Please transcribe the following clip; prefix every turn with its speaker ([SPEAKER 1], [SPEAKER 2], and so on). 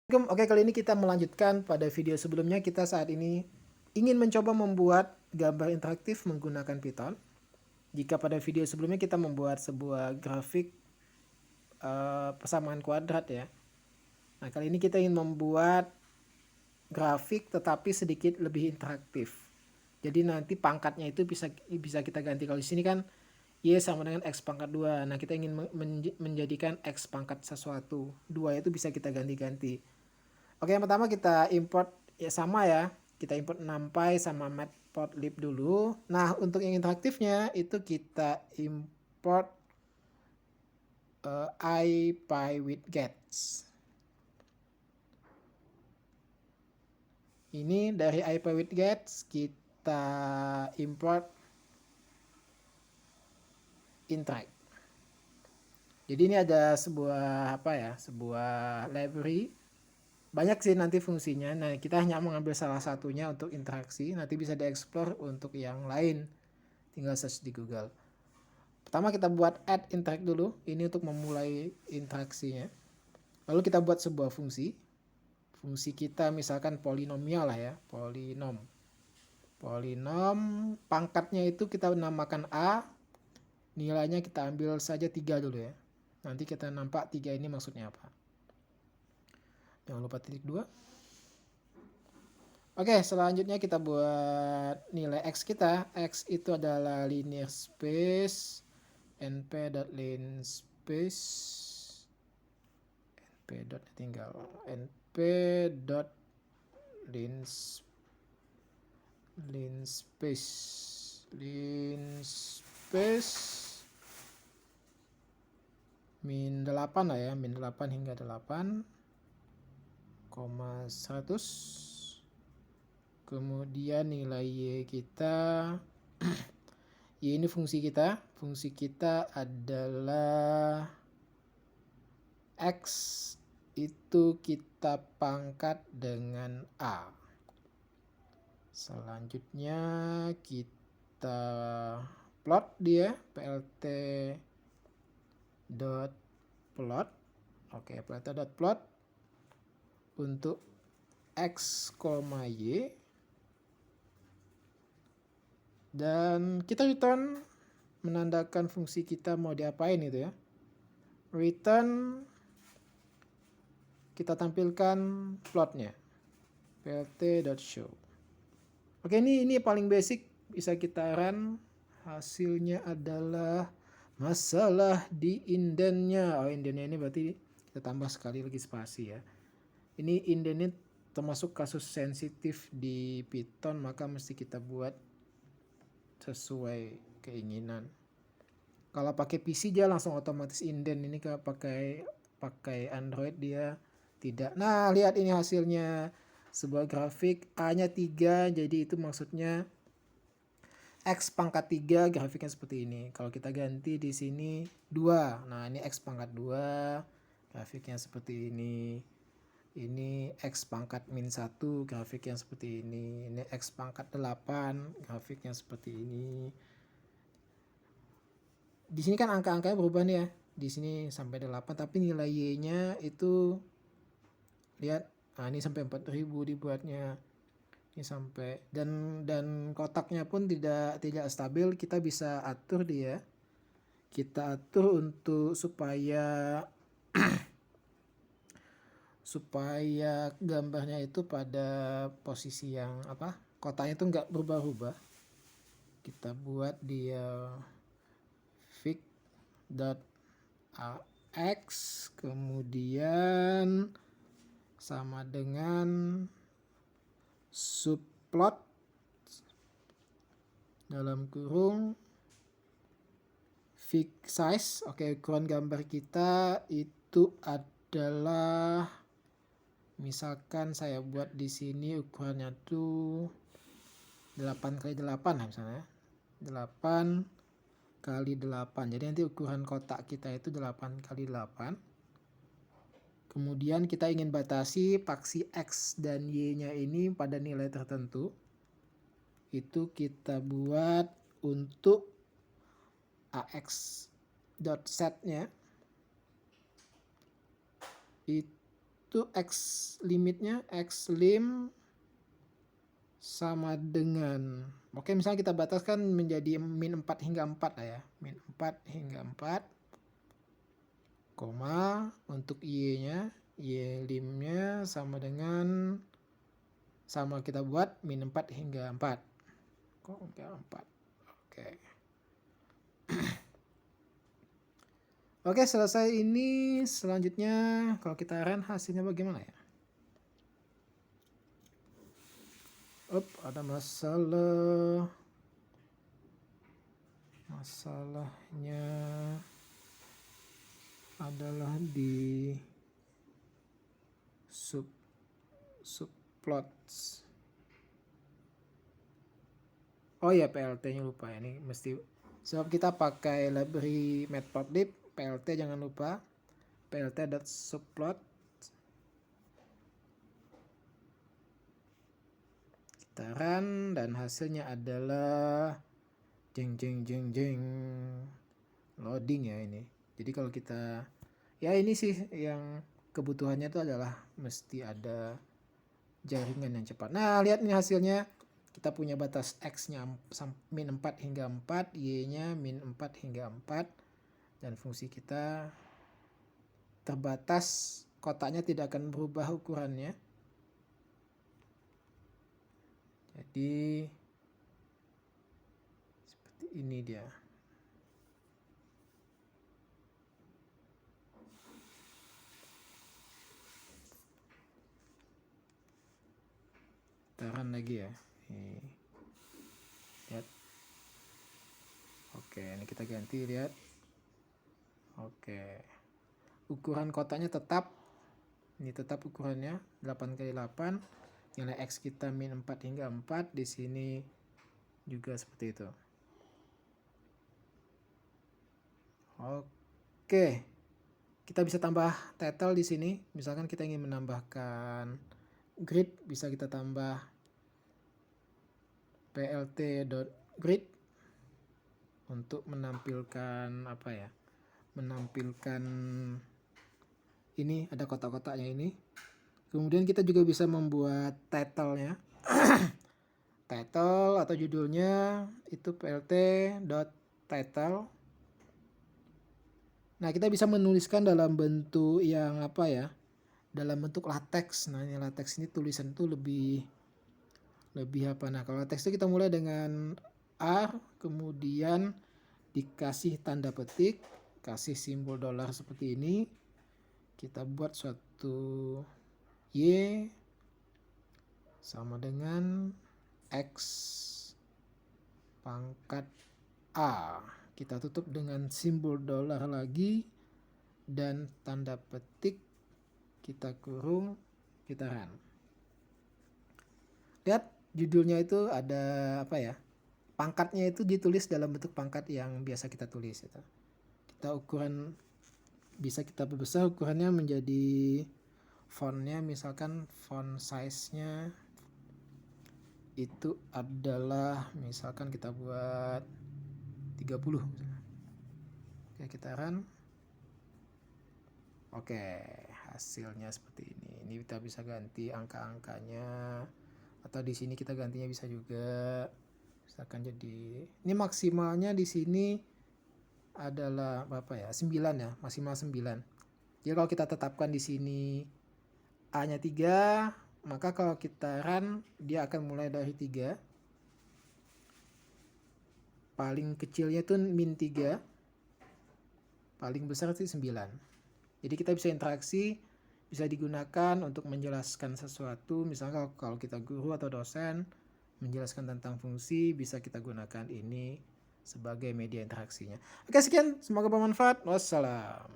[SPEAKER 1] Oke, kali ini kita melanjutkan pada video sebelumnya. Kita saat ini ingin mencoba membuat gambar interaktif menggunakan Python. Jika pada video sebelumnya kita membuat sebuah grafik persamaan kuadrat ya. Nah, kali ini kita ingin membuat grafik tetapi sedikit lebih interaktif. Jadi nanti pangkatnya itu bisa kita ganti. Kalau di sini kan Y sama dengan X pangkat 2. Nah, kita ingin menjadikan X pangkat sesuatu. 2 itu bisa kita ganti-ganti. Oke, yang pertama kita import ya sama ya. Kita import numpy sama matplotlib dulu. Nah, untuk yang interaktifnya itu kita import ipywidgets. Ini dari ipywidgets kita import interact. Jadi ini ada sebuah sebuah library. Banyak sih nanti fungsinya. Nah, kita hanya mengambil salah satunya untuk interaksi. Nanti bisa dieksplor untuk yang lain. Tinggal search di Google. Pertama kita buat add interact dulu. Ini untuk memulai interaksinya. Lalu kita buat sebuah fungsi. Fungsi kita misalkan polinomial lah ya. Polinom pangkatnya itu kita namakan A. Nilainya kita ambil saja 3 dulu ya. Nanti kita nampak 3 ini maksudnya apa. Jangan lupa titik 2. Oke, selanjutnya kita buat nilai X kita. X itu adalah linear space np.linspace linspace min 8 lah ya, min 8 hingga 8, 100. Kemudian nilai Y kita Y ini fungsi kita. Fungsi kita adalah X itu kita pangkat dengan A. Selanjutnya kita plot dia plt.plot. Oke, plt.plot untuk X, Y. Dan kita return menandakan fungsi kita mau diapain itu ya. Return kita tampilkan plotnya. plt.show. Oke, ini paling basic, bisa kita run. Hasilnya adalah masalah di indennya. Oh, indennya ini berarti kita tambah sekali lagi spasi ya. Ini indent ini termasuk kasus sensitif di Python, maka mesti kita buat sesuai keinginan. Kalau pakai PC dia langsung otomatis indent. Ini kalau pakai Android dia tidak. Nah, lihat ini hasilnya. Sebuah grafik A-nya 3, jadi itu maksudnya X pangkat 3, grafiknya seperti ini. Kalau kita ganti di sini 2. Nah, ini X pangkat 2, grafiknya seperti ini. Ini X pangkat min 1, grafiknya seperti ini. Ini X pangkat 8, grafiknya seperti ini. Di sini kan angka-angkanya berubah nih ya. Di sini sampai 8, tapi nilai Y-nya itu lihat. Nah, ini sampai 4000 dibuatnya. Ini sampai dan kotaknya pun tidak stabil. Kita bisa atur dia. Kita atur untuk supaya gambarnya itu pada posisi yang kotaknya itu enggak berubah-ubah. Kita buat dia fig.ax, kemudian sama dengan subplot dalam kurung fig size. Oke, ukuran gambar kita itu adalah, misalkan saya buat di sini ukurannya tuh 8x8 misalnya. 8x8. Jadi nanti ukuran kotak kita itu 8x8. Kemudian kita ingin batasi paksi X dan Y-nya ini pada nilai tertentu. Itu kita buat untuk ax.set-nya itu X limitnya, X lim sama dengan, oke misalnya kita bataskan menjadi min 4 hingga 4 lah ya, min 4 hingga 4, koma, untuk Y-nya, Y limnya sama dengan, sama kita buat min 4 hingga 4, kok enggak 4, oke. Oke, selesai ini. Selanjutnya kalau kita run hasilnya bagaimana ya? Ada masalah. Masalahnya adalah di subplots. Oh ya, PLT-nya lupa ya, ini mesti sebab kita pakai library matplotlib. PLT jangan lupa, plt.subplot. Kita run dan hasilnya adalah jeng loading ya ini. Jadi kalau kita, ya ini sih yang kebutuhannya itu adalah mesti ada jaringan yang cepat. Nah, lihat ini hasilnya. Kita punya batas X-nya min 4 hingga 4, Y-nya min 4 hingga 4. Dan fungsi kita terbatas, kotaknya tidak akan berubah ukurannya. Jadi seperti ini dia. Tahan lagi ya. Lihat. Oke, ini kita ganti, lihat. Oke. Ukuran kotaknya tetap. Ini tetap ukurannya 8x8. Nilai X kita min 4 hingga 4. Di sini juga seperti itu. Oke. Kita bisa tambah title di sini. Misalkan kita ingin menambahkan grid, bisa kita tambah plt.grid untuk menampilkan apa ya? Menampilkan ini ada kotak-kotaknya ini. Kemudian kita juga bisa membuat title-nya. Title atau judulnya itu plt.title. Nah, kita bisa menuliskan dalam bentuk yang apa ya? Dalam bentuk latex. Nah, ini latex ini tulisan itu lebih apa? Nah, kalau latex itu kita mulai dengan R, kemudian dikasih tanda petik, kasih simbol dolar seperti ini. Kita buat suatu Y sama dengan X pangkat A. Kita tutup dengan simbol dolar lagi dan tanda petik, kita kurung, kita run. Lihat judulnya itu ada apa ya? Pangkatnya itu ditulis dalam bentuk pangkat yang biasa kita tulis itu. Kita ukuran bisa kita perbesar ukurannya menjadi fontnya, misalkan font size-nya itu adalah misalkan kita buat 30. Oke, kita run. Oke, hasilnya seperti ini. Ini kita bisa ganti angka-angkanya, atau di sini kita gantinya bisa juga. Misalkan jadi ini maksimalnya di sini adalah apa ya? 9 ya, maksimal 9. Jadi kalau kita tetapkan di sini A-nya 3, maka kalau kita run dia akan mulai dari 3. Paling kecilnya itu min 3. Paling besar itu 9. Jadi kita bisa interaksi, bisa digunakan untuk menjelaskan sesuatu. Misalnya kalau kita guru atau dosen menjelaskan tentang fungsi, bisa kita gunakan ini sebagai media interaksinya. Oke, sekian, semoga bermanfaat. Wassalam.